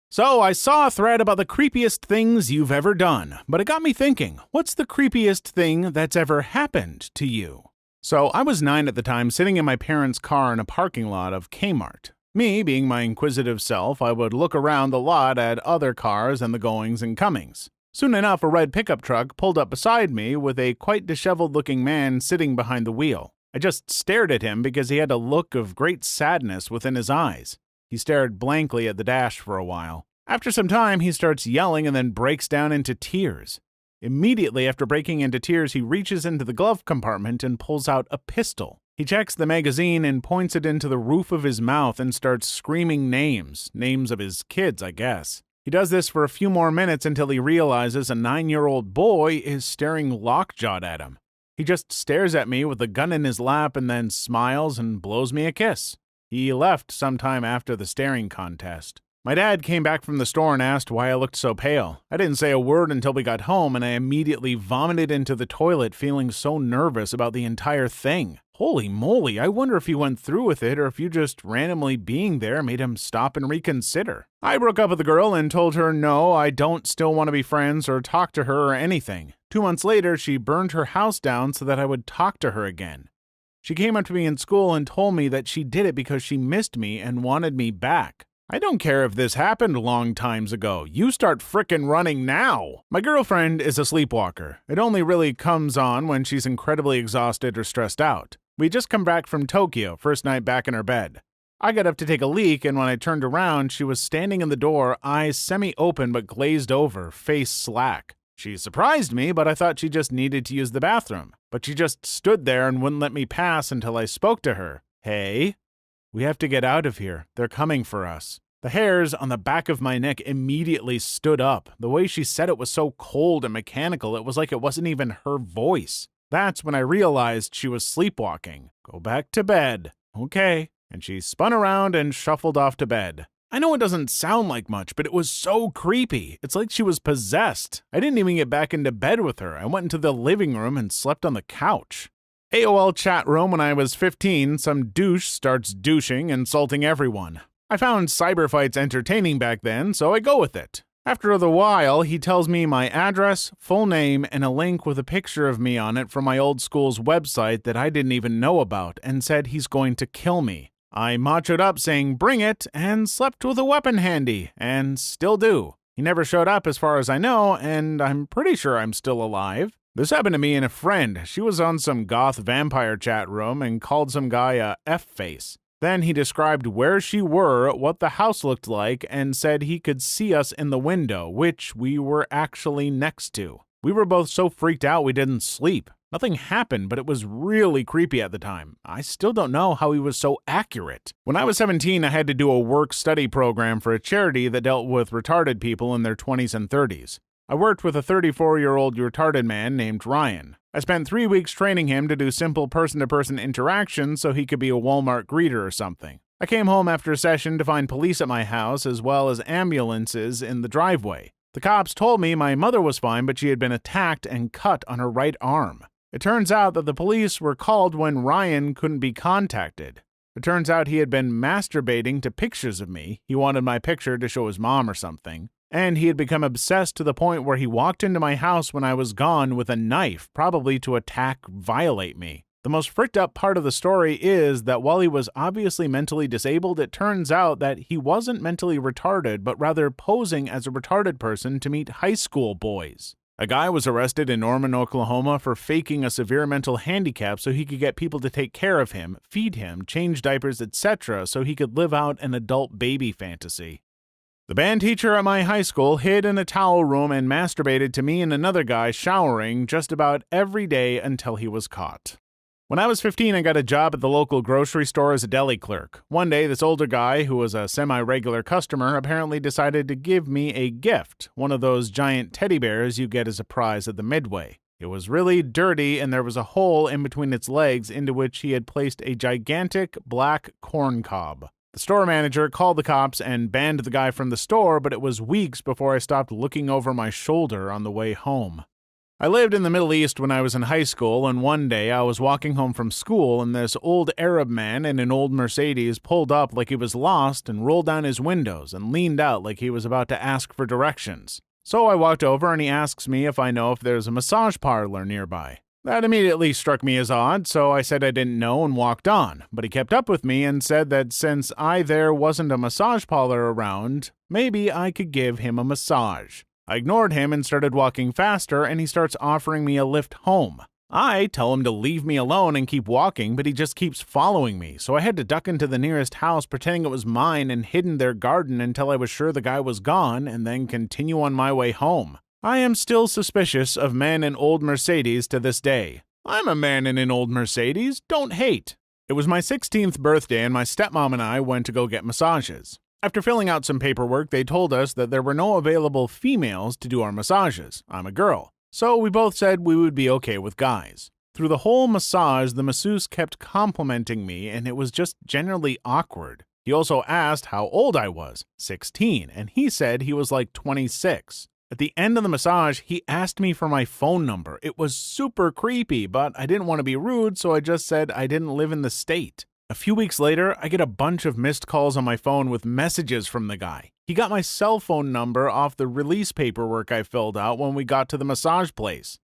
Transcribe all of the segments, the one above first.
So I saw a thread about the creepiest things you've ever done, but it got me thinking, what's the creepiest thing that's ever happened to you? So I was 9 at the time, sitting in my parents' car in a parking lot of Kmart. Me, being my inquisitive self, I would look around the lot at other cars and the goings and comings. Soon enough, a red pickup truck pulled up beside me with a quite disheveled-looking man sitting behind the wheel. I just stared at him because he had a look of great sadness within his eyes. He stared blankly at the dash for a while. After some time, he starts yelling and then breaks down into tears. Immediately after breaking into tears, he reaches into the glove compartment and pulls out a pistol. He checks the magazine and points it into the roof of his mouth and starts screaming names of his kids, I guess. He does this for a few more minutes until he realizes a 9-year-old boy is staring lockjawed at him. He just stares at me with the gun in his lap and then smiles and blows me a kiss. He left sometime after the staring contest. My dad came back from the store and asked why I looked so pale. I didn't say a word until we got home, and I immediately vomited into the toilet feeling so nervous about the entire thing. Holy moly, I wonder if he went through with it or if you just randomly being there made him stop and reconsider. I broke up with the girl and told her no, I don't still want to be friends or talk to her or anything. 2 months later, she burned her house down so that I would talk to her again. She came up to me in school and told me that she did it because she missed me and wanted me back. I don't care if this happened long times ago. You start frickin' running now. My girlfriend is a sleepwalker. It only really comes on when she's incredibly exhausted or stressed out. We just come back from Tokyo, first night back in her bed. I got up to take a leak, and when I turned around, she was standing in the door, eyes semi-open but glazed over, face slack. She surprised me, but I thought she just needed to use the bathroom. But she just stood there and wouldn't let me pass until I spoke to her. Hey? We have to get out of here. They're coming for us. The hairs on the back of my neck immediately stood up. The way she said it was so cold and mechanical, it was like it wasn't even her voice. That's when I realized she was sleepwalking. Go back to bed. Okay. And she spun around and shuffled off to bed. I know it doesn't sound like much, but it was so creepy. It's like she was possessed. I didn't even get back into bed with her. I went into the living room and slept on the couch. AOL chat room when I was 15, some douche starts douching, insulting everyone. I found cyber fights entertaining back then, so I go with it. After a while, he tells me my address, full name, and a link with a picture of me on it from my old school's website that I didn't even know about, and said he's going to kill me. I machoed up saying bring it, and slept with a weapon handy, and still do. He never showed up as far as I know, and I'm pretty sure I'm still alive. This happened to me and a friend. She was on some goth vampire chat room and called some guy a F-face. Then he described where she were, what the house looked like, and said he could see us in the window, which we were actually next to. We were both so freaked out we didn't sleep. Nothing happened, but it was really creepy at the time. I still don't know how he was so accurate. When I was 17, I had to do a work-study program for a charity that dealt with retarded people in their 20s and 30s. I worked with a 34-year-old retarded man named Ryan. I spent 3 weeks training him to do simple person-to-person interactions so he could be a Walmart greeter or something. I came home after a session to find police at my house as well as ambulances in the driveway. The cops told me my mother was fine, but she had been attacked and cut on her right arm. It turns out that the police were called when Ryan couldn't be contacted. It turns out he had been masturbating to pictures of me. He wanted my picture to show his mom or something. And he had become obsessed to the point where he walked into my house when I was gone with a knife, probably to violate me. The most freaked out part of the story is that while he was obviously mentally disabled, it turns out that he wasn't mentally retarded, but rather posing as a retarded person to meet high school boys. A guy was arrested in Norman, Oklahoma for faking a severe mental handicap so he could get people to take care of him, feed him, change diapers, etc. so he could live out an adult baby fantasy. The band teacher at my high school hid in a towel room and masturbated to me and another guy showering just about every day until he was caught. When I was 15, I got a job at the local grocery store as a deli clerk. One day, this older guy, who was a semi-regular customer, apparently decided to give me a gift, one of those giant teddy bears you get as a prize at the Midway. It was really dirty, and there was a hole in between its legs into which he had placed a gigantic black corn cob. The store manager called the cops and banned the guy from the store, but it was weeks before I stopped looking over my shoulder on the way home. I lived in the Middle East when I was in high school, and one day I was walking home from school and this old Arab man in an old Mercedes pulled up like he was lost and rolled down his windows and leaned out like he was about to ask for directions. So I walked over and he asks me if I know if there's a massage parlor nearby. That immediately struck me as odd, so I said I didn't know and walked on, but he kept up with me and said that since there wasn't a massage parlor around, maybe I could give him a massage. I ignored him and started walking faster, and he starts offering me a lift home. I tell him to leave me alone and keep walking, but he just keeps following me, so I had to duck into the nearest house pretending it was mine and hid in their garden until I was sure the guy was gone, and then continue on my way home. I am still suspicious of men in old Mercedes to this day. I'm a man in an old Mercedes, don't hate. It was my 16th birthday and my stepmom and I went to go get massages. After filling out some paperwork, they told us that there were no available females to do our massages. I'm a girl. So we both said we would be okay with guys. Through the whole massage, the masseuse kept complimenting me and it was just generally awkward. He also asked how old I was, 16, and he said he was like 26. At the end of the massage, he asked me for my phone number. It was super creepy, but I didn't want to be rude, so I just said I didn't live in the state. A few weeks later, I get a bunch of missed calls on my phone with messages from the guy. He got my cell phone number off the release paperwork I filled out when we got to the massage place.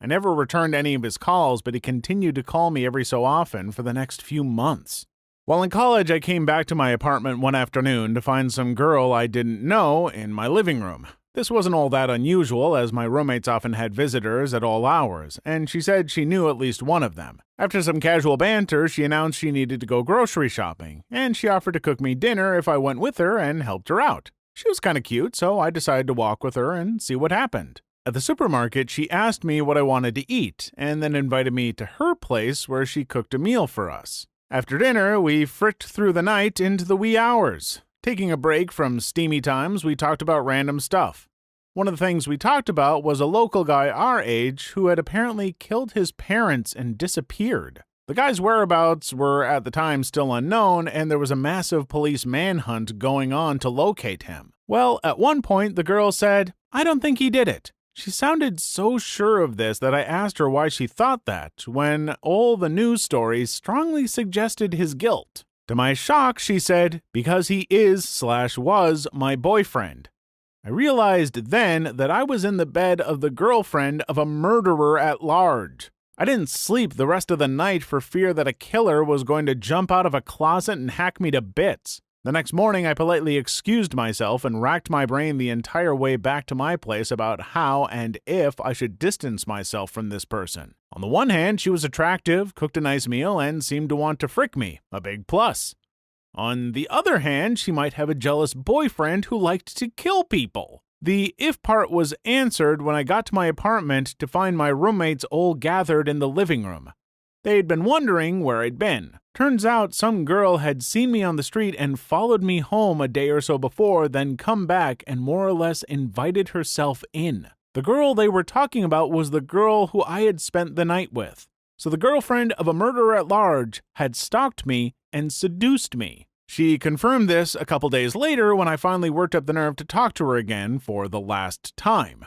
I never returned any of his calls, but he continued to call me every so often for the next few months. While in college, I came back to my apartment one afternoon to find some girl I didn't know in my living room. This wasn't all that unusual, as my roommates often had visitors at all hours, and she said she knew at least one of them. After some casual banter, she announced she needed to go grocery shopping, and she offered to cook me dinner if I went with her and helped her out. She was kind of cute, so I decided to walk with her and see what happened. At the supermarket, she asked me what I wanted to eat, and then invited me to her place where she cooked a meal for us. After dinner, we fricked through the night into the wee hours. Taking a break from steamy times, we talked about random stuff. One of the things we talked about was a local guy our age who had apparently killed his parents and disappeared. The guy's whereabouts were at the time still unknown, and there was a massive police manhunt going on to locate him. Well, at one point, the girl said, "I don't think he did it." She sounded so sure of this that I asked her why she thought that, when all the news stories strongly suggested his guilt. To my shock, she said, "Because he is/was my boyfriend." I realized then that I was in the bed of the girlfriend of a murderer at large. I didn't sleep the rest of the night for fear that a killer was going to jump out of a closet and hack me to bits. The next morning, I politely excused myself and racked my brain the entire way back to my place about how and if I should distance myself from this person. On the one hand, she was attractive, cooked a nice meal, and seemed to want to frick me, a big plus. On the other hand, she might have a jealous boyfriend who liked to kill people. The if part was answered when I got to my apartment to find my roommates all gathered in the living room. They'd been wondering where I'd been. Turns out some girl had seen me on the street and followed me home a day or so before, then come back and more or less invited herself in. The girl they were talking about was the girl who I had spent the night with. So the girlfriend of a murderer at large had stalked me and seduced me. She confirmed this a couple days later when I finally worked up the nerve to talk to her again for the last time.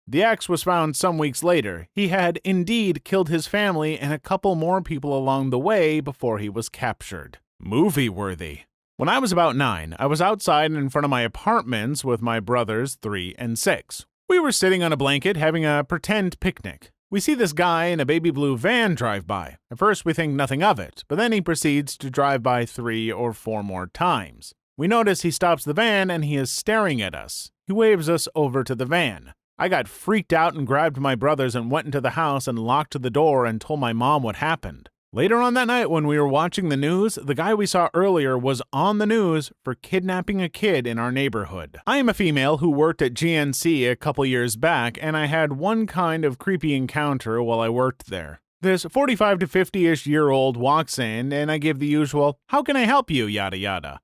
The ex was found some weeks later. He had indeed killed his family and a couple more people along the way before he was captured. Movie-worthy. When I was about 9, I was outside in front of my apartments with my brothers 3 and 6. We were sitting on a blanket having a pretend picnic. We see this guy in a baby blue van drive by. At first we think nothing of it, but then he proceeds to drive by 3 or 4 more times. We notice he stops the van and he is staring at us. He waves us over to the van. I got freaked out and grabbed my brothers and went into the house and locked the door and told my mom what happened. Later on that night when we were watching the news, the guy we saw earlier was on the news for kidnapping a kid in our neighborhood. I am a female who worked at GNC a couple years back, and I had one kind of creepy encounter while I worked there. This 45 to 50-ish year old walks in, and I give the usual, "How can I help you?" yada yada.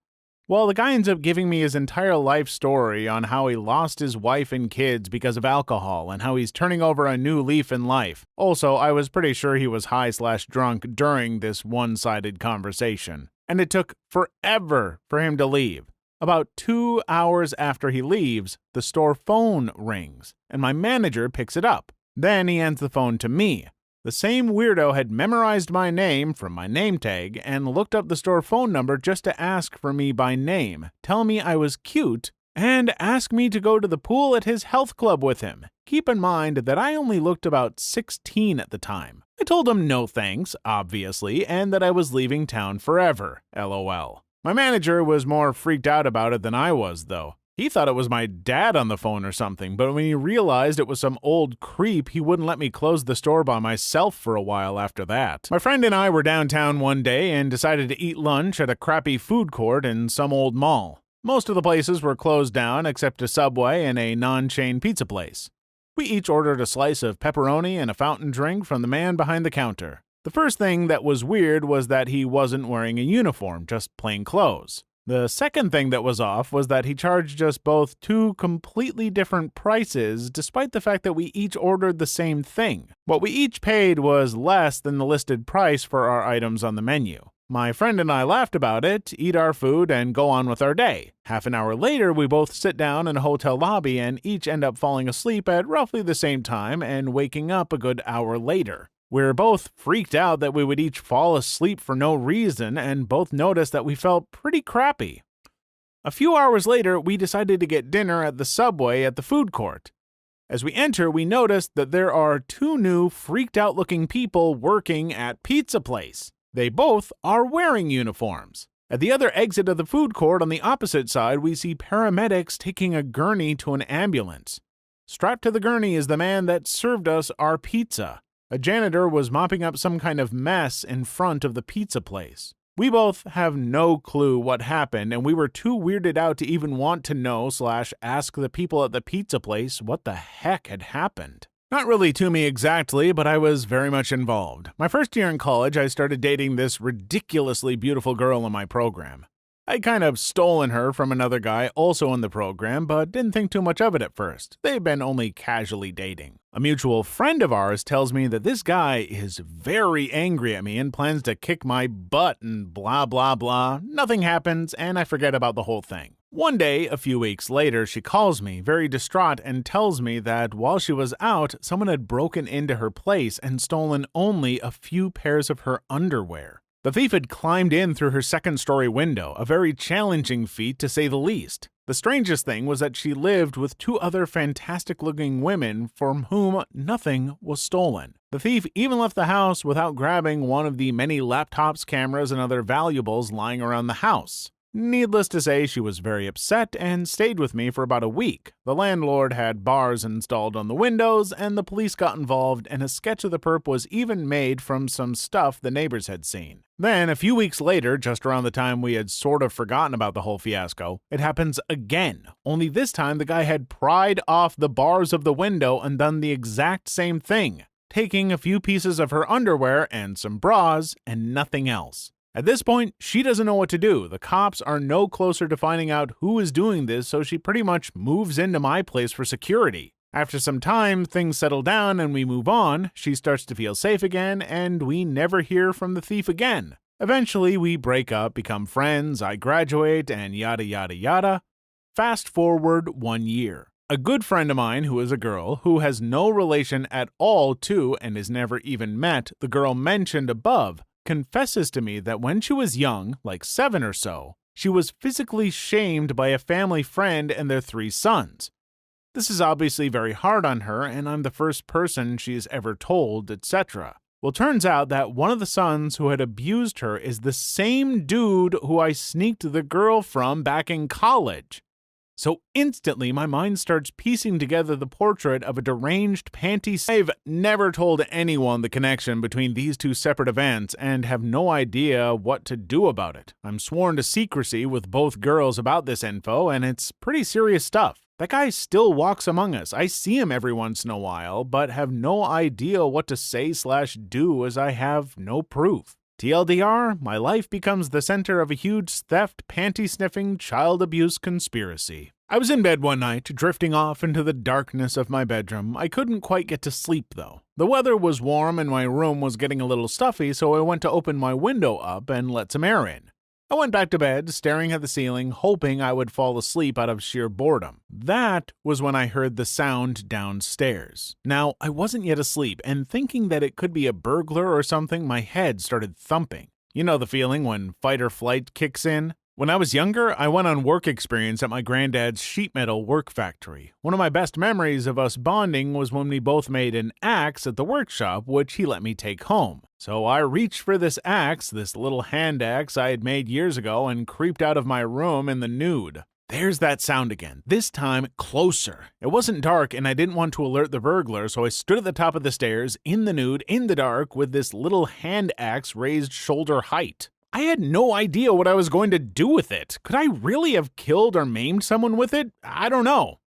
Well, the guy ends up giving me his entire life story on how he lost his wife and kids because of alcohol and how he's turning over a new leaf in life. Also, I was pretty sure he was high/drunk during this one-sided conversation. And it took forever for him to leave. About 2 hours after he leaves, the store phone rings, and my manager picks it up. Then he hands the phone to me. The same weirdo had memorized my name from my name tag and looked up the store phone number just to ask for me by name, tell me I was cute, and ask me to go to the pool at his health club with him. Keep in mind that I only looked about 16 at the time. I told him no thanks, obviously, and that I was leaving town forever, lol. My manager was more freaked out about it than I was, though. He thought it was my dad on the phone or something, but when he realized it was some old creep, he wouldn't let me close the store by myself for a while after that. My friend and I were downtown one day and decided to eat lunch at a crappy food court in some old mall. Most of the places were closed down except a Subway and a non-chain pizza place. We each ordered a slice of pepperoni and a fountain drink from the man behind the counter. The first thing that was weird was that he wasn't wearing a uniform, just plain clothes. The second thing that was off was that he charged us both two completely different prices, despite the fact that we each ordered the same thing. What we each paid was less than the listed price for our items on the menu. My friend and I laughed about it, eat our food, and go on with our day. Half an hour later, we both sit down in a hotel lobby and each end up falling asleep at roughly the same time and waking up a good hour later. We're both freaked out that we would each fall asleep for no reason and both noticed that we felt pretty crappy. A few hours later, we decided to get dinner at the Subway at the food court. As we enter, we noticed that there are two new freaked out looking people working at Pizza Place. They both are wearing uniforms. At the other exit of the food court on the opposite side, we see paramedics taking a gurney to an ambulance. Strapped to the gurney is the man that served us our pizza. A janitor was mopping up some kind of mess in front of the pizza place. We both have no clue what happened, and we were too weirded out to even want to know/ask the people at the pizza place what the heck had happened. Not really to me exactly, but I was very much involved. My first year in college, I started dating this ridiculously beautiful girl in my program. I'd kind of stolen her from another guy also in the program, but didn't think too much of it at first. They'd been only casually dating. A mutual friend of ours tells me that this guy is very angry at me and plans to kick my butt and blah blah blah. Nothing happens, and I forget about the whole thing. One day, a few weeks later, she calls me, very distraught, and tells me that while she was out, someone had broken into her place and stolen only a few pairs of her underwear. The thief had climbed in through her second-story window, a very challenging feat to say the least. The strangest thing was that she lived with two other fantastic-looking women from whom nothing was stolen. The thief even left the house without grabbing one of the many laptops, cameras, and other valuables lying around the house. Needless to say, she was very upset and stayed with me for about a week. The landlord had bars installed on the windows, and the police got involved, and a sketch of the perp was even made from some stuff the neighbors had seen. Then, a few weeks later, just around the time we had sort of forgotten about the whole fiasco, it happens again. Only this time, the guy had pried off the bars of the window and done the exact same thing, taking a few pieces of her underwear and some bras and nothing else. At this point, she doesn't know what to do. The cops are no closer to finding out who is doing this, so she pretty much moves into my place for security. After some time, things settle down and we move on. She starts to feel safe again, and we never hear from the thief again. Eventually, we break up, become friends, I graduate, and yada yada yada. Fast forward 1 year. A good friend of mine who is a girl who has no relation at all to and has never even met the girl mentioned above confesses to me that when she was young, like 7 or so, she was physically shamed by a family friend and their 3 sons. This is obviously very hard on her, and I'm the first person she's ever told, etc. Well, turns out that one of the sons who had abused her is the same dude who I sneaked the girl from back in college. So instantly, my mind starts piecing together the portrait of a deranged panty. I've never told anyone the connection between these two separate events and have no idea what to do about it. I'm sworn to secrecy with both girls about this info, and it's pretty serious stuff. That guy still walks among us. I see him every once in a while, but have no idea what to say/do as I have no proof. TLDR, my life becomes the center of a huge theft, panty-sniffing, child abuse conspiracy. I was in bed one night, drifting off into the darkness of my bedroom. I couldn't quite get to sleep, though. The weather was warm and my room was getting a little stuffy, so I went to open my window up and let some air in. I went back to bed, staring at the ceiling, hoping I would fall asleep out of sheer boredom. That was when I heard the sound downstairs. Now, I wasn't yet asleep, and thinking that it could be a burglar or something, my head started thumping. You know the feeling when fight or flight kicks in? When I was younger, I went on work experience at my granddad's sheet metal work factory. One of my best memories of us bonding was when we both made an axe at the workshop, which he let me take home. So I reached for this axe, this little hand axe I had made years ago, and creeped out of my room in the nude. There's that sound again, this time closer. It wasn't dark and I didn't want to alert the burglar, so I stood at the top of the stairs, in the nude, in the dark, with this little hand axe raised shoulder height. I had no idea what I was going to do with it. Could I really have killed or maimed someone with it? I don't know.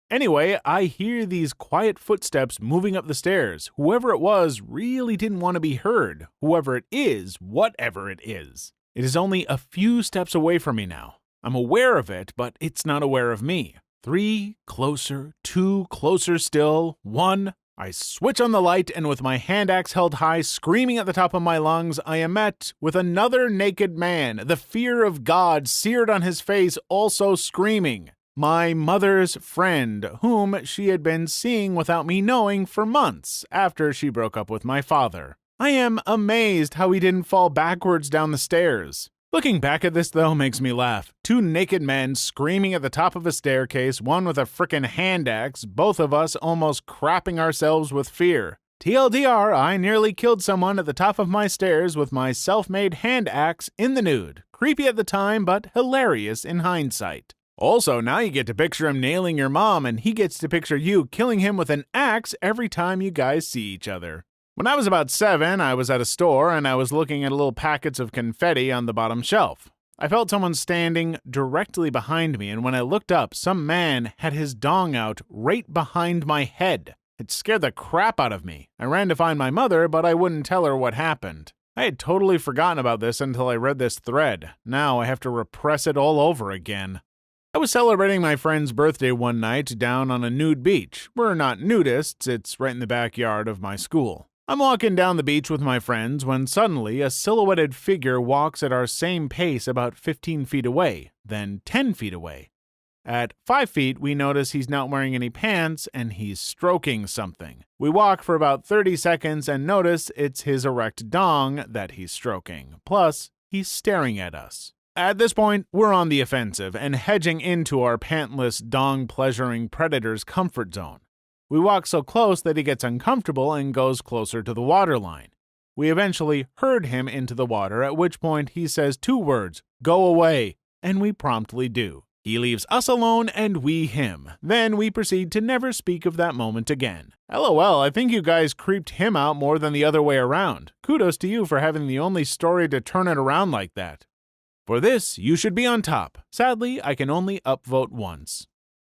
Anyway, I hear these quiet footsteps moving up the stairs. Whoever it was really didn't want to be heard. Whoever it is, whatever it is. It is only a few steps away from me now. I'm aware of it, but it's not aware of me. 3, closer, 2, closer still, 1. I switch on the light, and with my hand axe held high, screaming at the top of my lungs, I am met with another naked man, the fear of God seared on his face, also screaming. My mother's friend, whom she had been seeing without me knowing for months after she broke up with my father. I am amazed how he didn't fall backwards down the stairs. Looking back at this, though, makes me laugh. 2 naked men screaming at the top of a staircase, one with a frickin' hand axe, both of us almost crapping ourselves with fear. TLDR, I nearly killed someone at the top of my stairs with my self-made hand axe in the nude. Creepy at the time, but hilarious in hindsight. Also, now you get to picture him nailing your mom, and he gets to picture you killing him with an axe every time you guys see each other. When I was about 7, I was at a store and I was looking at little packets of confetti on the bottom shelf. I felt someone standing directly behind me, and when I looked up, some man had his dong out right behind my head. It scared the crap out of me. I ran to find my mother, but I wouldn't tell her what happened. I had totally forgotten about this until I read this thread. Now I have to repress it all over again. I was celebrating my friend's birthday one night down on a nude beach. We're not nudists, it's right in the backyard of my school. I'm walking down the beach with my friends when suddenly a silhouetted figure walks at our same pace about 15 feet away, then 10 feet away. At 5 feet, we notice he's not wearing any pants and he's stroking something. We walk for about 30 seconds and notice it's his erect dong that he's stroking. Plus, he's staring at us. At this point, we're on the offensive and hedging into our pantless, dong-pleasuring predator's comfort zone. We walk so close that he gets uncomfortable and goes closer to the waterline. We eventually herd him into the water, at which point he says 2 words, "Go away," and we promptly do. He leaves us alone and we him. Then we proceed to never speak of that moment again. LOL, I think you guys creeped him out more than the other way around. Kudos to you for having the only story to turn it around like that. For this, you should be on top. Sadly, I can only upvote once.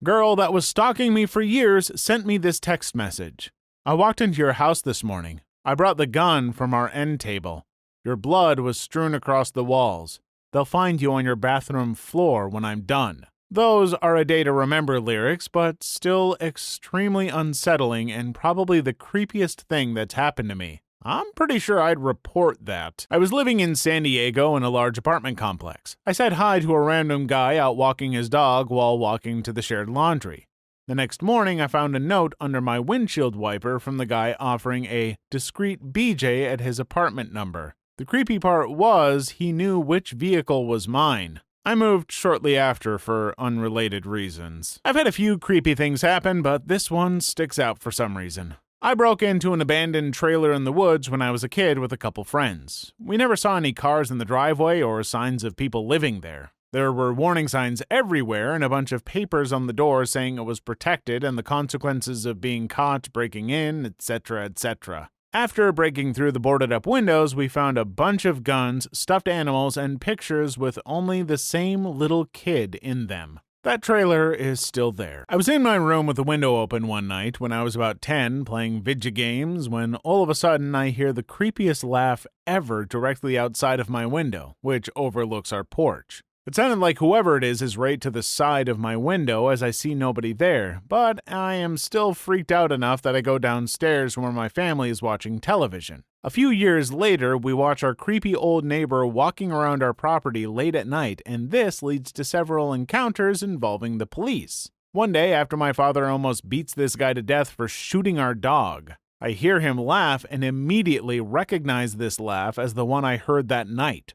Girl that was stalking me for years sent me this text message. I walked into your house this morning. I brought the gun from our end table. Your blood was strewn across the walls. They'll find you on your bathroom floor when I'm done. Those are a day to remember lyrics, but still extremely unsettling and probably the creepiest thing that's happened to me. I'm pretty sure I'd report that. I was living in San Diego in a large apartment complex. I said hi to a random guy out walking his dog while walking to the shared laundry. The next morning, I found a note under my windshield wiper from the guy offering a discreet BJ at his apartment number. The creepy part was he knew which vehicle was mine. I moved shortly after for unrelated reasons. I've had a few creepy things happen, but this one sticks out for some reason. I broke into an abandoned trailer in the woods when I was a kid with a couple friends. We never saw any cars in the driveway or signs of people living there. There were warning signs everywhere and a bunch of papers on the door saying it was protected and the consequences of being caught breaking in, etc., etc. After breaking through the boarded-up windows, we found a bunch of guns, stuffed animals, and pictures with only the same little kid in them. That trailer is still there. I was in my room with the window open one night when I was about 10 playing video games when all of a sudden I hear the creepiest laugh ever directly outside of my window, which overlooks our porch. It sounded like whoever it is right to the side of my window as I see nobody there, but I am still freaked out enough that I go downstairs where my family is watching television. A few years later, we watch our creepy old neighbor walking around our property late at night, and this leads to several encounters involving the police. One day, after my father almost beats this guy to death for shooting our dog, I hear him laugh and immediately recognize this laugh as the one I heard that night.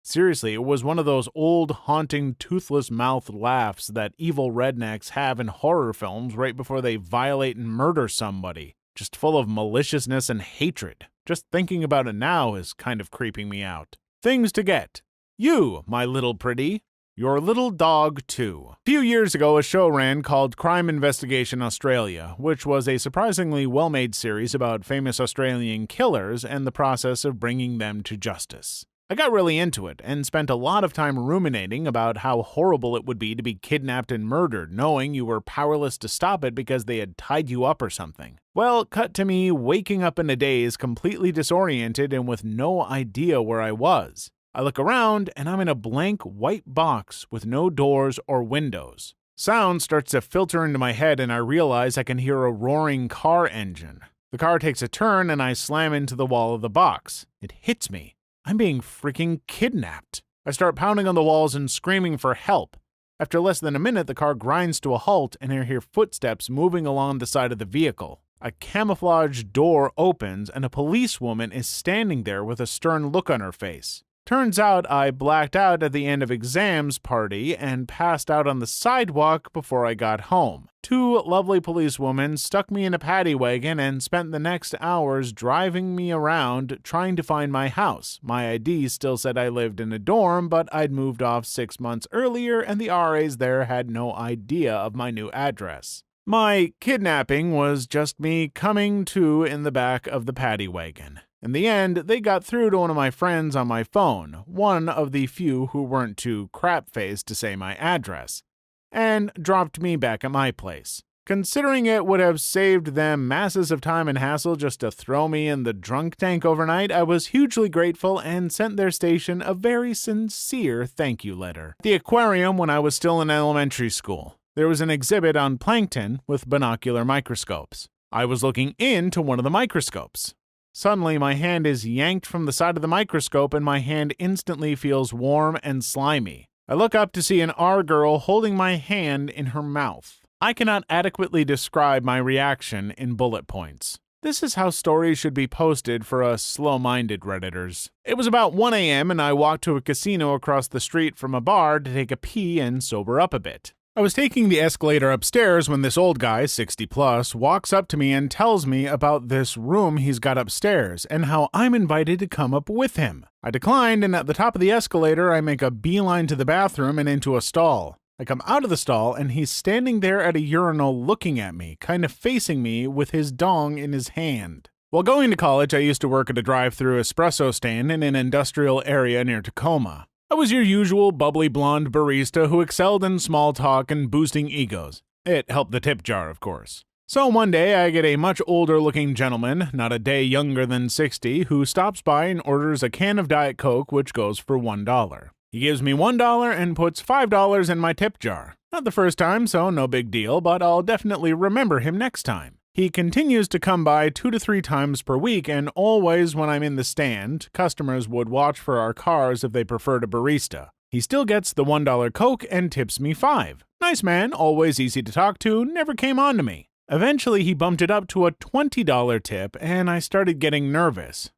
Seriously, it was one of those old, haunting, toothless-mouthed laughs that evil rednecks have in horror films right before they violate and murder somebody, just full of maliciousness and hatred. Just thinking about it now is kind of creeping me out. Things to get. You, my little pretty. Your little dog, too. A few years ago, a show ran called Crime Investigation Australia, which was a surprisingly well-made series about famous Australian killers and the process of bringing them to justice. I got really into it and spent a lot of time ruminating about how horrible it would be to be kidnapped and murdered, knowing you were powerless to stop it because they had tied you up or something. Well, cut to me waking up in a daze, completely disoriented and with no idea where I was. I look around and I'm in a blank white box with no doors or windows. Sound starts to filter into my head and I realize I can hear a roaring car engine. The car takes a turn and I slam into the wall of the box. It hits me. I'm being freaking kidnapped. I start pounding on the walls and screaming for help. After less than a minute, the car grinds to a halt and I hear footsteps moving along the side of the vehicle. A camouflage door opens and a policewoman is standing there with a stern look on her face. Turns out I blacked out at the end of exams party and passed out on the sidewalk before I got home. Two lovely policewomen stuck me in a paddy wagon and spent the next hours driving me around trying to find my house. My ID still said I lived in a dorm, but I'd moved off 6 months earlier and the RAs there had no idea of my new address. My kidnapping was just me coming to in the back of the paddy wagon. In the end, they got through to one of my friends on my phone, one of the few who weren't too crap-faced to say my address, and dropped me back at my place. Considering it would have saved them masses of time and hassle just to throw me in the drunk tank overnight, I was hugely grateful and sent their station a very sincere thank you letter. At the aquarium when I was still in elementary school, there was an exhibit on plankton with binocular microscopes. I was looking into one of the microscopes. Suddenly, my hand is yanked from the side of the microscope and my hand instantly feels warm and slimy. I look up to see an R-girl holding my hand in her mouth. I cannot adequately describe my reaction in bullet points. This is how stories should be posted for us slow-minded Redditors. It was about 1 a.m. and I walked to a casino across the street from a bar to take a pee and sober up a bit. I was taking the escalator upstairs when this old guy, 60 plus, walks up to me and tells me about this room he's got upstairs and how I'm invited to come up with him. I declined, and at the top of the escalator, I make a beeline to the bathroom and into a stall. I come out of the stall and he's standing there at a urinal looking at me, kind of facing me with his dong in his hand. While going to college, I used to work at a drive-thru espresso stand in an industrial area near Tacoma. I was your usual bubbly blonde barista who excelled in small talk and boosting egos. It helped the tip jar, of course. So one day I get a much older looking gentleman, not a day younger than 60, who stops by and orders a can of Diet Coke which goes for $1. He gives me $1 and puts $5 in my tip jar. Not the first time, so no big deal, but I'll definitely remember him next time. He continues to come by 2 to 3 times per week, and always when I'm in the stand, customers would watch for our cars if they preferred a barista. He still gets the $1 Coke and tips me $5. Nice man, always easy to talk to, never came on to me. Eventually he bumped it up to a $20 tip, and I started getting nervous.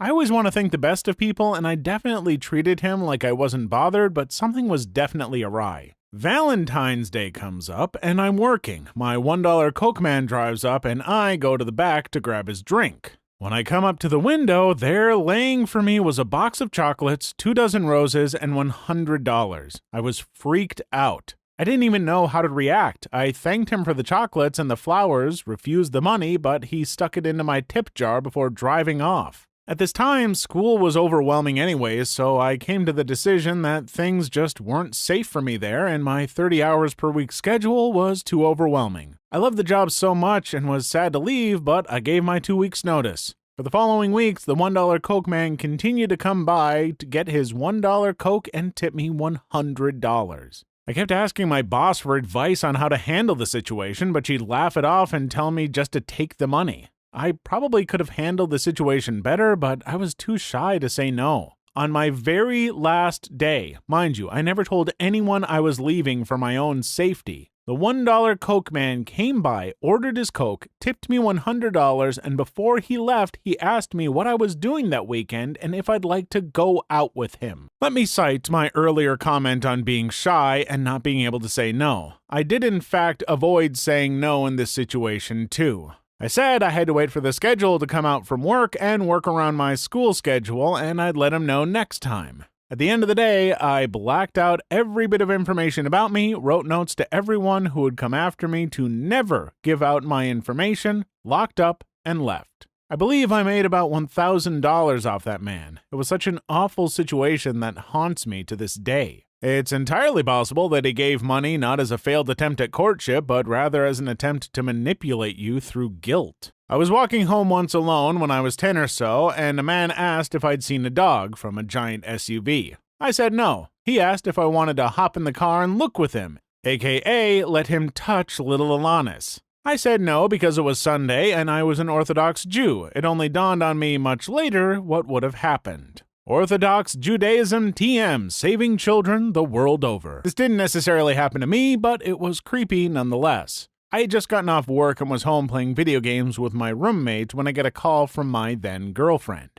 I always want to think the best of people, and I definitely treated him like I wasn't bothered, but something was definitely awry. Valentine's Day comes up, and I'm working. My $1 Coke man drives up, and I go to the back to grab his drink. When I come up to the window, there laying for me was a box of chocolates, 2 dozen roses, and $100. I was freaked out. I didn't even know how to react. I thanked him for the chocolates and the flowers, refused the money, but he stuck it into my tip jar before driving off. At this time, school was overwhelming anyways, so I came to the decision that things just weren't safe for me there, and my 30 hours per week schedule was too overwhelming. I loved the job so much and was sad to leave, but I gave my 2 weeks' notice. For the following weeks, the $1 Coke man continued to come by to get his $1 Coke and tip me $100. I kept asking my boss for advice on how to handle the situation, but she'd laugh it off and tell me just to take the money. I probably could have handled the situation better, but I was too shy to say no. On my very last day, mind you, I never told anyone I was leaving for my own safety. The $1 Coke man came by, ordered his Coke, tipped me $100, and before he left, he asked me what I was doing that weekend and if I'd like to go out with him. Let me cite my earlier comment on being shy and not being able to say no. I did in fact avoid saying no in this situation too. I said I had to wait for the schedule to come out from work and work around my school schedule, and I'd let him know next time. At the end of the day, I blacked out every bit of information about me, wrote notes to everyone who would come after me to never give out my information, locked up, and left. I believe I made about $1,000 off that man. It was such an awful situation that haunts me to this day. It's entirely possible that he gave money not as a failed attempt at courtship, but rather as an attempt to manipulate you through guilt. I was walking home once alone when I was 10 or so, and a man asked if I'd seen a dog from a giant SUV. I said no. He asked if I wanted to hop in the car and look with him, aka let him touch little Alanis. I said no because it was Sunday and I was an Orthodox Jew. It only dawned on me much later what would have happened. Orthodox Judaism TM, saving children the world over. This didn't necessarily happen to me, but it was creepy nonetheless. I had just gotten off work and was home playing video games with my roommate when I get a call from my then girlfriend.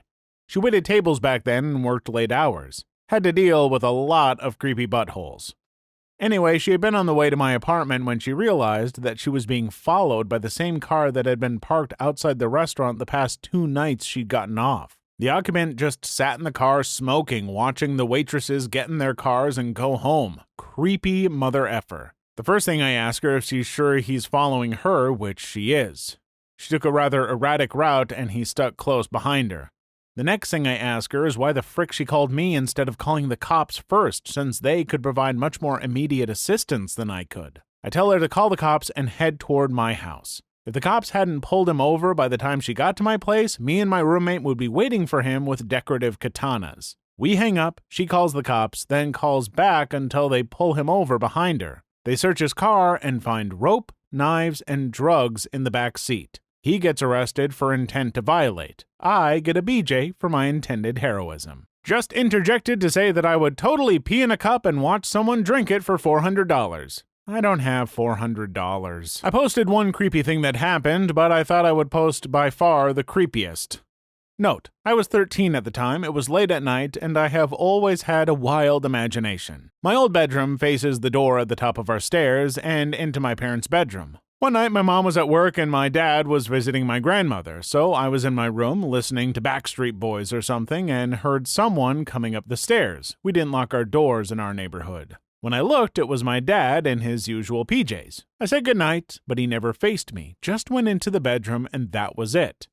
She waited tables back then and worked late hours. Had to deal with a lot of creepy buttholes. Anyway, she had been on the way to my apartment when she realized that she was being followed by the same car that had been parked outside the restaurant the past 2 nights she'd gotten off. The occupant just sat in the car smoking, watching the waitresses get in their cars and go home. Creepy mother effer. The first thing I ask her if she's sure he's following her, which she is. She took a rather erratic route and he stuck close behind her. The next thing I ask her is why the frick she called me instead of calling the cops first, since they could provide much more immediate assistance than I could. I tell her to call the cops and head toward my house. If the cops hadn't pulled him over by the time she got to my place, me and my roommate would be waiting for him with decorative katanas. We hang up, she calls the cops, then calls back until they pull him over behind her. They search his car and find rope, knives, and drugs in the back seat. He gets arrested for intent to violate. I get a BJ for my intended heroism. Just interjected to say that I would totally pee in a cup and watch someone drink it for $400. I don't have $400. I posted one creepy thing that happened, but I thought I would post by far the creepiest. Note, I was 13 at the time, it was late at night, and I have always had a wild imagination. My old bedroom faces the door at the top of our stairs and into my parents' bedroom. One night my mom was at work and my dad was visiting my grandmother, so I was in my room listening to Backstreet Boys or something and heard someone coming up the stairs. We didn't lock our doors in our neighborhood. When I looked, it was my dad in his usual PJs. I said goodnight, but he never faced me, just went into the bedroom and that was it.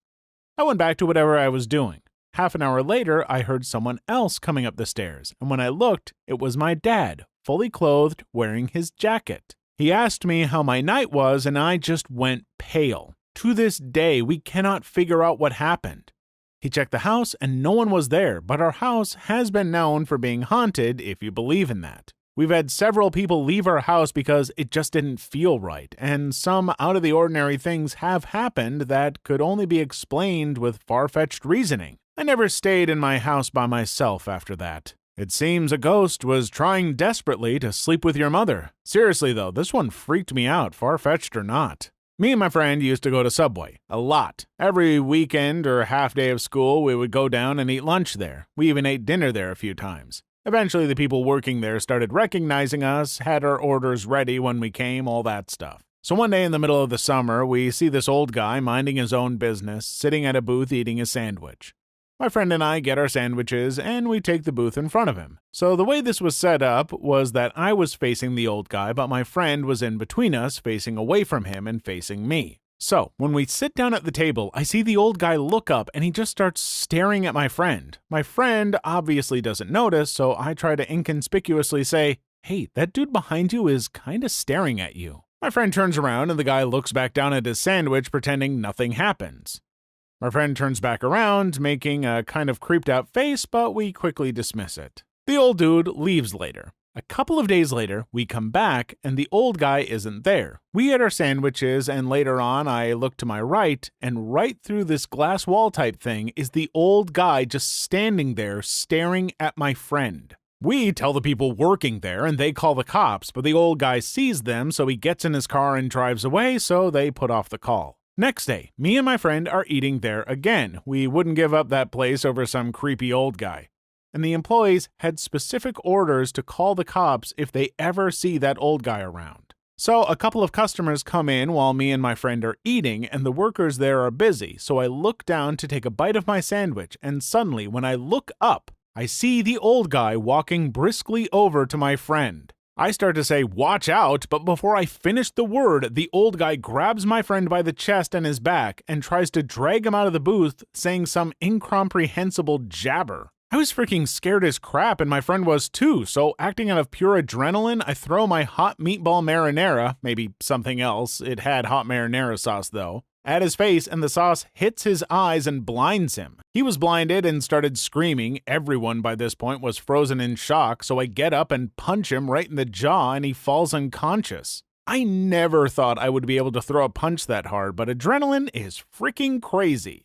I went back to whatever I was doing. Half an hour later, I heard someone else coming up the stairs, and when I looked, it was my dad, fully clothed, wearing his jacket. He asked me how my night was, and I just went pale. To this day, we cannot figure out what happened. He checked the house, and no one was there, but our house has been known for being haunted, if you believe in that. We've had several people leave our house because it just didn't feel right, and some out-of-the-ordinary things have happened that could only be explained with far-fetched reasoning. I never stayed in my house by myself after that. It seems a ghost was trying desperately to sleep with your mother. Seriously though, this one freaked me out, far-fetched or not. Me and my friend used to go to Subway. A lot. Every weekend or half day of school, we would go down and eat lunch there. We even ate dinner there a few times. Eventually, the people working there started recognizing us, had our orders ready when we came, all that stuff. So one day in the middle of the summer, we see this old guy minding his own business, sitting at a booth eating a sandwich. My friend and I get our sandwiches, and we take the booth in front of him. So the way this was set up was that I was facing the old guy, but my friend was in between us, facing away from him and facing me. So, when we sit down at the table, I see the old guy look up and he just starts staring at my friend. My friend obviously doesn't notice, so I try to inconspicuously say, "Hey, that dude behind you is kinda staring at you." My friend turns around and the guy looks back down at his sandwich pretending nothing happens. My friend turns back around, making a kind of creeped out face, but we quickly dismiss it. The old dude leaves later. A couple of days later, we come back, and the old guy isn't there. We ate our sandwiches, and later on, I look to my right, and right through this glass wall type thing is the old guy just standing there staring at my friend. We tell the people working there, and they call the cops, but the old guy sees them, so he gets in his car and drives away, so they put off the call. Next day, me and my friend are eating there again. We wouldn't give up that place over some creepy old guy. And the employees had specific orders to call the cops if they ever see that old guy around. So a couple of customers come in while me and my friend are eating, and the workers there are busy, so I look down to take a bite of my sandwich, and suddenly, when I look up, I see the old guy walking briskly over to my friend. I start to say, "Watch out," but before I finish the word, the old guy grabs my friend by the chest and his back and tries to drag him out of the booth, saying some incomprehensible jabber. I was freaking scared as crap, and my friend was too, so acting out of pure adrenaline, I throw my hot meatball marinara, maybe something else, it had hot marinara sauce though, at his face, and the sauce hits his eyes and blinds him. He was blinded and started screaming. Everyone by this point was frozen in shock, so I get up and punch him right in the jaw, and he falls unconscious. I never thought I would be able to throw a punch that hard, but adrenaline is freaking crazy.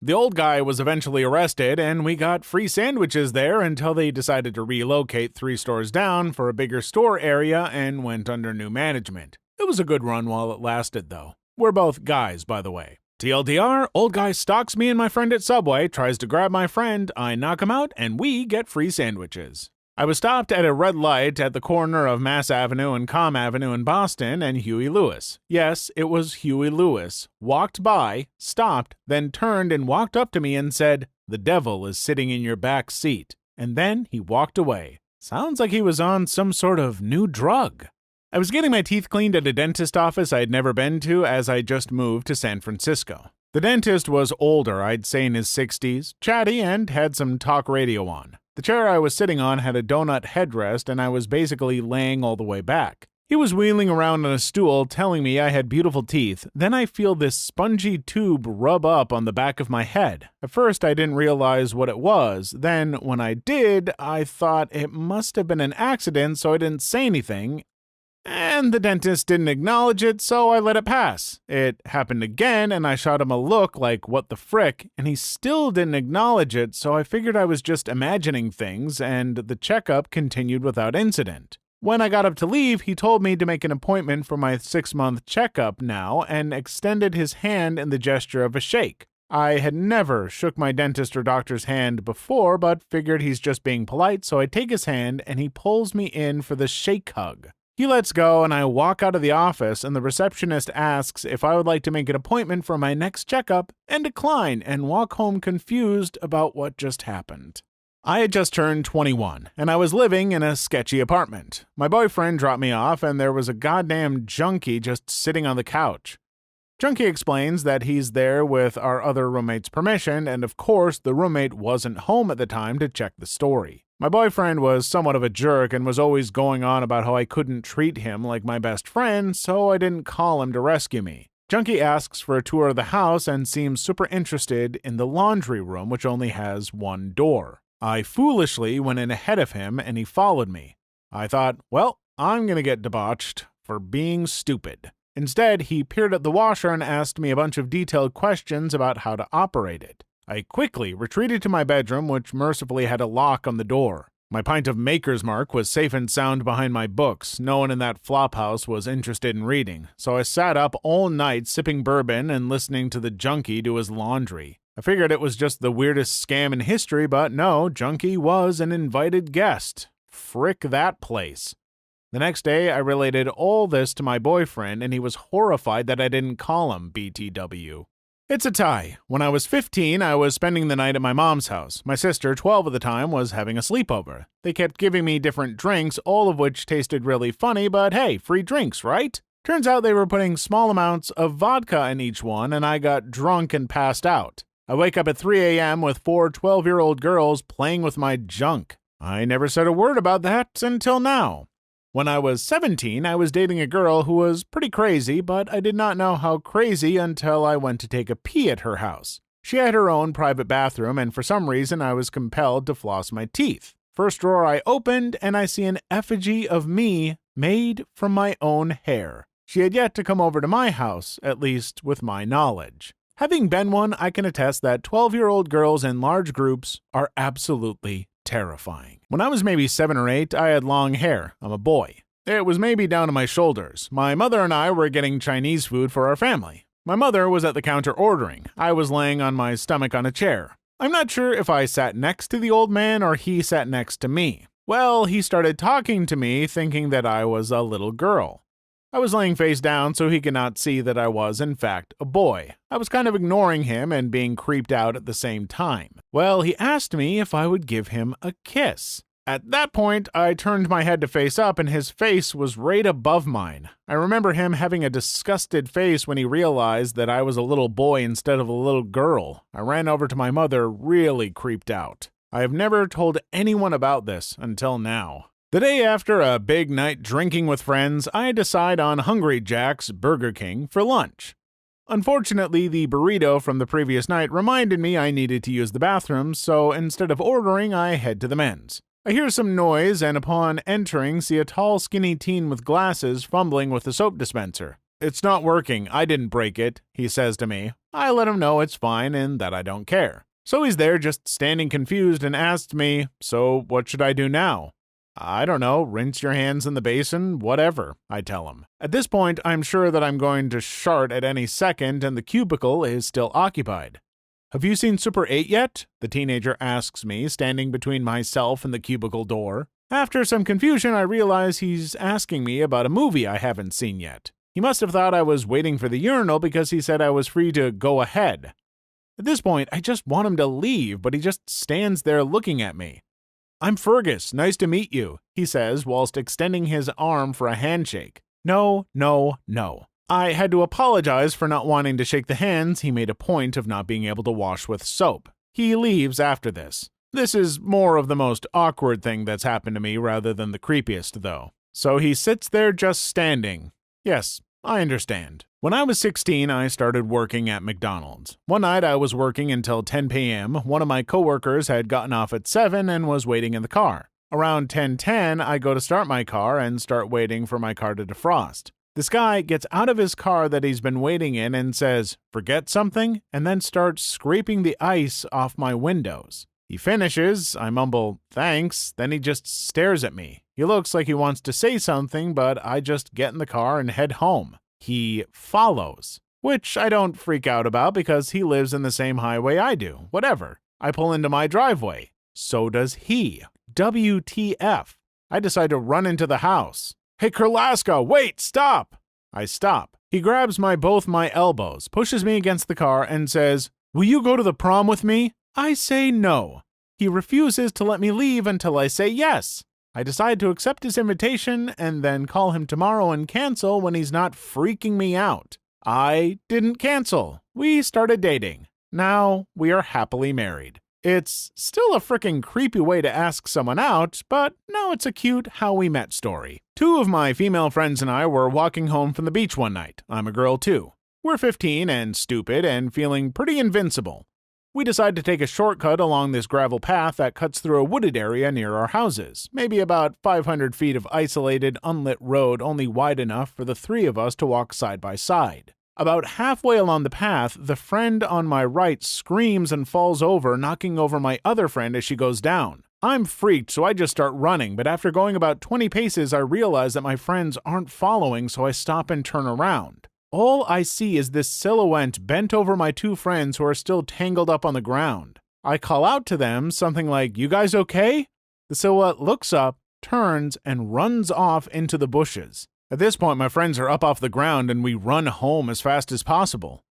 The old guy was eventually arrested, and we got free sandwiches there until they decided to relocate 3 stores down for a bigger store area and went under new management. It was a good run while it lasted, though. We're both guys, by the way. TLDR, old guy stalks me and my friend at Subway, tries to grab my friend, I knock him out, and we get free sandwiches. I was stopped at a red light at the corner of Mass Avenue and Comm Avenue in Boston, and Huey Lewis. Yes, it was Huey Lewis. Walked by, stopped, then turned and walked up to me and said, "The devil is sitting in your back seat." And then he walked away. Sounds like he was on some sort of new drug. I was getting my teeth cleaned at a dentist office I had never been to as I just moved to San Francisco. The dentist was older, I'd say in his 60s, chatty, and had some talk radio on. The chair I was sitting on had a donut headrest, and I was basically laying all the way back. He was wheeling around on a stool telling me I had beautiful teeth. Then I feel this spongy tube rub up on the back of my head. At first I didn't realize what it was. Then when I did, I thought it must have been an accident, so I didn't say anything. And the dentist didn't acknowledge it, so I let it pass. It happened again, and I shot him a look like, what the frick, and he still didn't acknowledge it, so I figured I was just imagining things, and the checkup continued without incident. When I got up to leave, he told me to make an appointment for my 6-month checkup now, and extended his hand in the gesture of a shake. I had never shook my dentist or doctor's hand before, but figured he's just being polite, so I take his hand, and he pulls me in for the shake hug. He lets go, and I walk out of the office, and the receptionist asks if I would like to make an appointment for my next checkup, and decline, and walk home confused about what just happened. I had just turned 21, and I was living in a sketchy apartment. My boyfriend dropped me off, and there was a goddamn junkie just sitting on the couch. Junkie explains that he's there with our other roommate's permission, and of course, the roommate wasn't home at the time to check the story. My boyfriend was somewhat of a jerk and was always going on about how I couldn't treat him like my best friend, so I didn't call him to rescue me. Junkie asks for a tour of the house and seems super interested in the laundry room, which only has 1 door. I foolishly went in ahead of him, and he followed me. I thought, well, I'm gonna get debauched for being stupid. Instead, he peered at the washer and asked me a bunch of detailed questions about how to operate it. I quickly retreated to my bedroom, which mercifully had a lock on the door. My pint of Maker's Mark was safe and sound behind my books. No one in that flophouse was interested in reading, so I sat up all night sipping bourbon and listening to the junkie do his laundry. I figured it was just the weirdest scam in history, but no, Junkie was an invited guest. Frick that place. The next day, I related all this to my boyfriend, and he was horrified that I didn't call him BTW. It's a tie. When I was 15, I was spending the night at my mom's house. My sister, 12 at the time, was having a sleepover. They kept giving me different drinks, all of which tasted really funny, but hey, free drinks, right? Turns out they were putting small amounts of vodka in each one, and I got drunk and passed out. I wake up at 3 a.m. with 4 12-year-old girls playing with my junk. I never said a word about that until now. When I was 17, I was dating a girl who was pretty crazy, but I did not know how crazy until I went to take a pee at her house. She had her own private bathroom, and for some reason I was compelled to floss my teeth. First drawer I opened, and I see an effigy of me made from my own hair. She had yet to come over to my house, at least with my knowledge. Having been one, I can attest that 12-year-old girls in large groups are absolutely terrifying. When I was maybe 7 or 8, I had long hair. I'm a boy. It was maybe down to my shoulders. My mother and I were getting Chinese food for our family. My mother was at the counter ordering. I was laying on my stomach on a chair. I'm not sure if I sat next to the old man or he sat next to me. Well, he started talking to me, thinking that I was a little girl. I was laying face down so he could not see that I was, in fact, a boy. I was kind of ignoring him and being creeped out at the same time. Well, he asked me if I would give him a kiss. At that point, I turned my head to face up and his face was right above mine. I remember him having a disgusted face when he realized that I was a little boy instead of a little girl. I ran over to my mother, really creeped out. I have never told anyone about this until now. The day after a big night drinking with friends, I decide on Hungry Jack's Burger King for lunch. Unfortunately, the burrito from the previous night reminded me I needed to use the bathroom, so instead of ordering, I head to the men's. I hear some noise and upon entering see a tall skinny teen with glasses fumbling with the soap dispenser. "It's not working, I didn't break it," he says to me. I let him know it's fine and that I don't care. So he's there just standing confused and asks me, "So what should I do now?" "I don't know, rinse your hands in the basin, whatever," I tell him. At this point, I'm sure that I'm going to shart at any second and the cubicle is still occupied. "Have you seen Super 8 yet?" the teenager asks me, standing between myself and the cubicle door. After some confusion, I realize he's asking me about a movie I haven't seen yet. He must have thought I was waiting for the urinal because he said I was free to go ahead. At this point, I just want him to leave, but he just stands there looking at me. "I'm Fergus, nice to meet you," he says whilst extending his arm for a handshake. No, no, no. I had to apologize for not wanting to shake the hands he made a point of not being able to wash with soap. He leaves after this. This is more of the most awkward thing that's happened to me rather than the creepiest, though. So he sits there just standing. Yes, I understand. When I was 16, I started working at McDonald's. One night I was working until 10 p.m. One of my coworkers had gotten off at 7 and was waiting in the car. Around 10:10, I go to start my car and start waiting for my car to defrost. This guy gets out of his car that he's been waiting in and says, "Forget something?" and then starts scraping the ice off my windows. He finishes, I mumble, "Thanks," then he just stares at me. He looks like he wants to say something, but I just get in the car and head home. He follows, which I don't freak out about because he lives in the same highway I do. Whatever. I pull into my driveway. So does he. WTF. I decide to run into the house. "Hey, Kurlaska, wait, stop!" I stop. He grabs both my elbows, pushes me against the car, and says, "Will you go to the prom with me?" I say no. He refuses to let me leave until I say yes. I decide to accept his invitation and then call him tomorrow and cancel when he's not freaking me out. I didn't cancel. We started dating. Now we are happily married. It's still a frickin' creepy way to ask someone out, but now it's a cute how we met story. 2 of my female friends and I were walking home from the beach one night. I'm a girl too. We're 15 and stupid and feeling pretty invincible. We decide to take a shortcut along this gravel path that cuts through a wooded area near our houses, maybe about 500 feet of isolated, unlit road only wide enough for the 3 of us to walk side by side. About halfway along the path, the friend on my right screams and falls over, knocking over my other friend as she goes down. I'm freaked, so I just start running, but after going about 20 paces, I realize that my friends aren't following, so I stop and turn around. All I see is this silhouette bent over my 2 friends who are still tangled up on the ground. I call out to them, something like, "You guys okay?" The silhouette looks up, turns, and runs off into the bushes. At this point, my friends are up off the ground and we run home as fast as possible.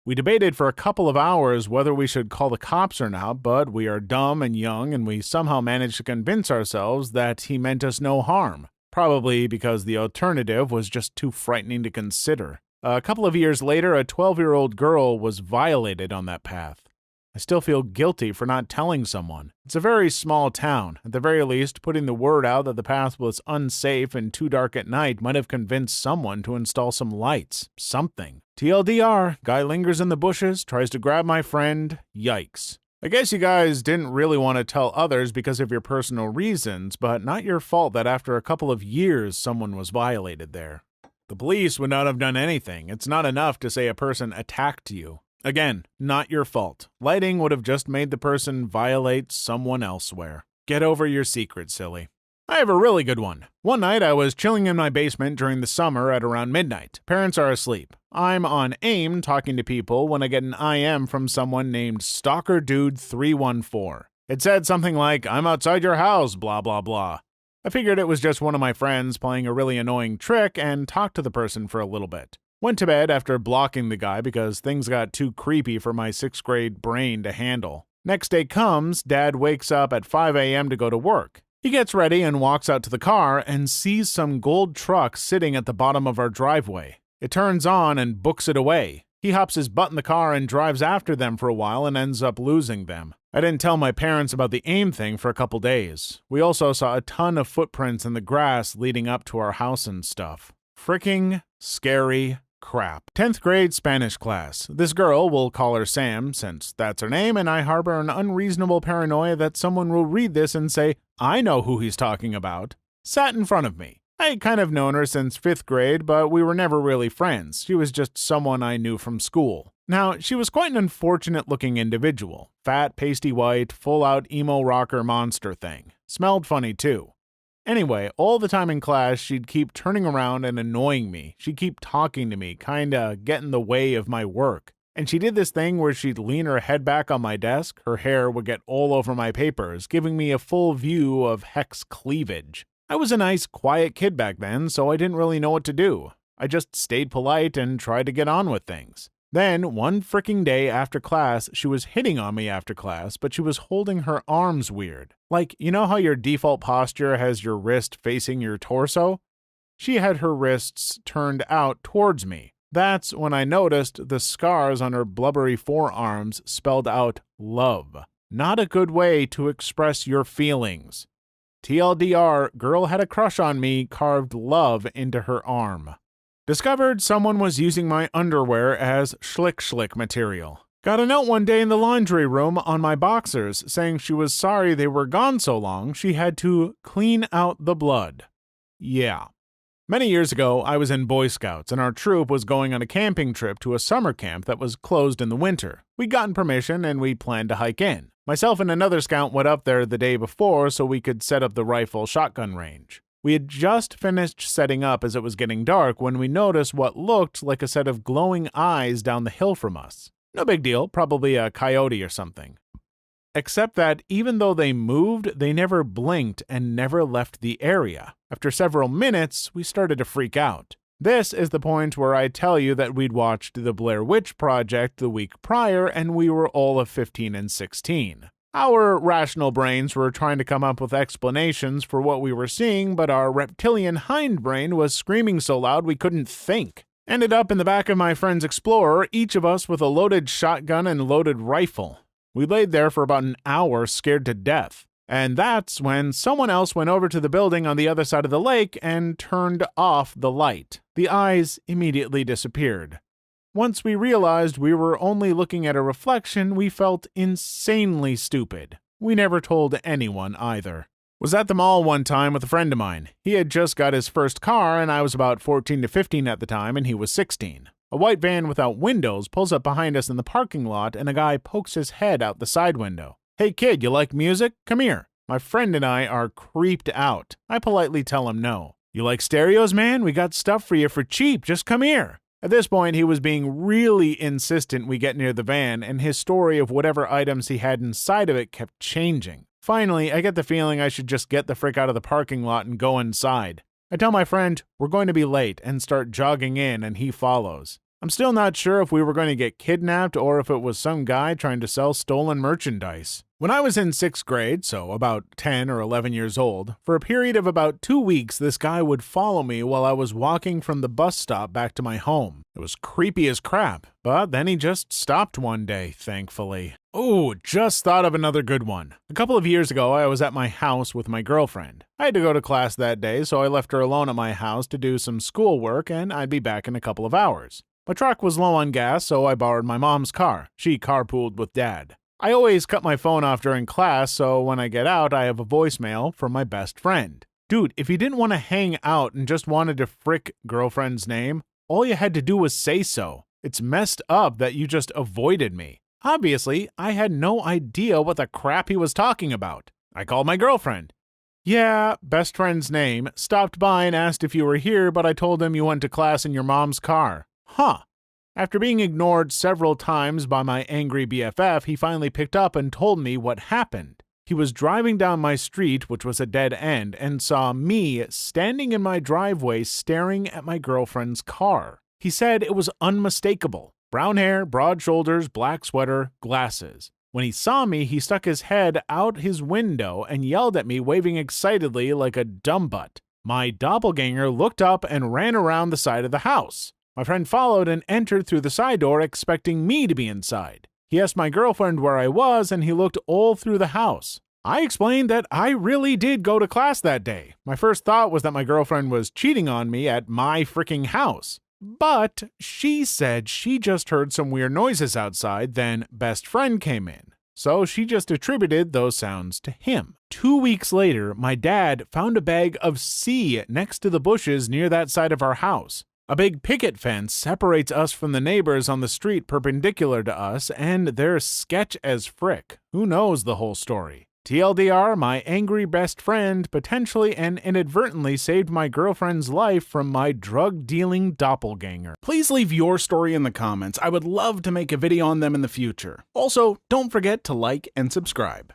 We debated for a couple of hours whether we should call the cops or not, but we are dumb and young and we somehow managed to convince ourselves that he meant us no harm, probably because the alternative was just too frightening to consider. A couple of years later, a 12-year-old girl was violated on that path. I still feel guilty for not telling someone. It's a very small town. At the very least, putting the word out that the path was unsafe and too dark at night might have convinced someone to install some lights. Something. TLDR, guy lingers in the bushes, tries to grab my friend. Yikes. I guess you guys didn't really want to tell others because of your personal reasons, but not your fault that after a couple of years someone was violated there. The police would not have done anything. It's not enough to say a person attacked you. Again, not your fault. Lighting would have just made the person violate someone elsewhere. Get over your secret, silly. I have a really good one. One night I was chilling in my basement during the summer at around midnight. Parents are asleep. I'm on AIM talking to people when I get an IM from someone named Stalker Dude 314. It said something like, "I'm outside your house, blah blah blah." I figured it was just one of my friends playing a really annoying trick and talked to the person for a little bit. Went to bed after blocking the guy because things got too creepy for my 6th grade brain to handle. Next day comes, Dad wakes up at 5 a.m. to go to work. He gets ready and walks out to the car and sees some gold truck sitting at the bottom of our driveway. It turns on and books it away. He hops his butt in the car and drives after them for a while and ends up losing them. I didn't tell my parents about the AIM thing for a couple days. We also saw a ton of footprints in the grass leading up to our house and stuff. Fricking scary crap. 10th grade Spanish class. This girl, we'll call her Sam, since that's her name, and I harbor an unreasonable paranoia that someone will read this and say, "I know who he's talking about," sat in front of me. I had kind of known her since 5th grade, but we were never really friends. She was just someone I knew from school. Now, she was quite an unfortunate-looking individual. Fat, pasty white, full-out emo rocker monster thing. Smelled funny, too. Anyway, all the time in class, she'd keep turning around and annoying me. She'd keep talking to me, kinda get in the way of my work. And she did this thing where she'd lean her head back on my desk, her hair would get all over my papers, giving me a full view of Heck's cleavage. I was a nice, quiet kid back then, so I didn't really know what to do. I just stayed polite and tried to get on with things. Then, one fricking day after class, she was hitting on me after class, but she was holding her arms weird. Like, you know how your default posture has your wrist facing your torso? She had her wrists turned out towards me. That's when I noticed the scars on her blubbery forearms spelled out love. Not a good way to express your feelings. TLDR, girl had a crush on me, carved love into her arm. Discovered someone was using my underwear as schlick material. Got a note one day in the laundry room on my boxers saying she was sorry they were gone so long she had to clean out the blood. Yeah. Many years ago, I was in Boy Scouts and our troop was going on a camping trip to a summer camp that was closed in the winter. We'd gotten permission and we planned to hike in. Myself and another scout went up there the day before so we could set up the rifle shotgun range. We had just finished setting up as it was getting dark when we noticed what looked like a set of glowing eyes down the hill from us. No big deal, probably a coyote or something. Except that even though they moved, they never blinked and never left the area. After several minutes, we started to freak out. This is the point where I tell you that we'd watched the Blair Witch Project the week prior and we were all of 15 and 16. Our rational brains were trying to come up with explanations for what we were seeing, but our reptilian hindbrain was screaming so loud we couldn't think. Ended up in the back of my friend's Explorer, each of us with a loaded shotgun and loaded rifle. We laid there for about an hour scared to death. And that's when someone else went over to the building on the other side of the lake and turned off the light. The eyes immediately disappeared. Once we realized we were only looking at a reflection, we felt insanely stupid. We never told anyone either. Was at the mall one time with a friend of mine. He had just got his first car and I was about 14 to 15 at the time and he was 16. A white van without windows pulls up behind us in the parking lot and a guy pokes his head out the side window. "Hey kid, you like music? Come here." My friend and I are creeped out. I politely tell him no. "You like stereos, man? We got stuff for you for cheap. Just come here." At this point, he was being really insistent we get near the van, and his story of whatever items he had inside of it kept changing. Finally, I get the feeling I should just get the frick out of the parking lot and go inside. I tell my friend, we're going to be late, and start jogging in, and he follows. I'm still not sure if we were going to get kidnapped or if it was some guy trying to sell stolen merchandise. When I was in 6th grade, so about 10 or 11 years old, for a period of about 2 weeks, this guy would follow me while I was walking from the bus stop back to my home. It was creepy as crap, but then he just stopped one day, thankfully. Ooh, just thought of another good one. A couple of years ago, I was at my house with my girlfriend. I had to go to class that day, so I left her alone at my house to do some schoolwork, and I'd be back in a couple of hours. My truck was low on gas, so I borrowed my mom's car. She carpooled with Dad. I always cut my phone off during class, so when I get out, I have a voicemail from my best friend. Dude, if you didn't want to hang out and just wanted to frick girlfriend's name, all you had to do was say so. It's messed up that you just avoided me. Obviously, I had no idea what the crap he was talking about. I called my girlfriend. Yeah, best friend's name, stopped by and asked if you were here, but I told him you went to class in your mom's car. Huh. After being ignored several times by my angry BFF, he finally picked up and told me what happened. He was driving down my street, which was a dead end, and saw me standing in my driveway staring at my girlfriend's car. He said it was unmistakable. Brown hair, broad shoulders, black sweater, glasses. When he saw me, he stuck his head out his window and yelled at me, waving excitedly like a dumb butt. My doppelganger looked up and ran around the side of the house. My friend followed and entered through the side door, expecting me to be inside. He asked my girlfriend where I was, and he looked all through the house. I explained that I really did go to class that day. My first thought was that my girlfriend was cheating on me at my freaking house. But she said she just heard some weird noises outside, then best friend came in. So she just attributed those sounds to him. 2 weeks later, my dad found a bag of C next to the bushes near that side of our house. A big picket fence separates us from the neighbors on the street perpendicular to us, and they're sketch as frick. Who knows the whole story? TLDR, my angry best friend potentially and inadvertently saved my girlfriend's life from my drug-dealing doppelganger. Please leave your story in the comments. I would love to make a video on them in the future. Also, don't forget to like and subscribe.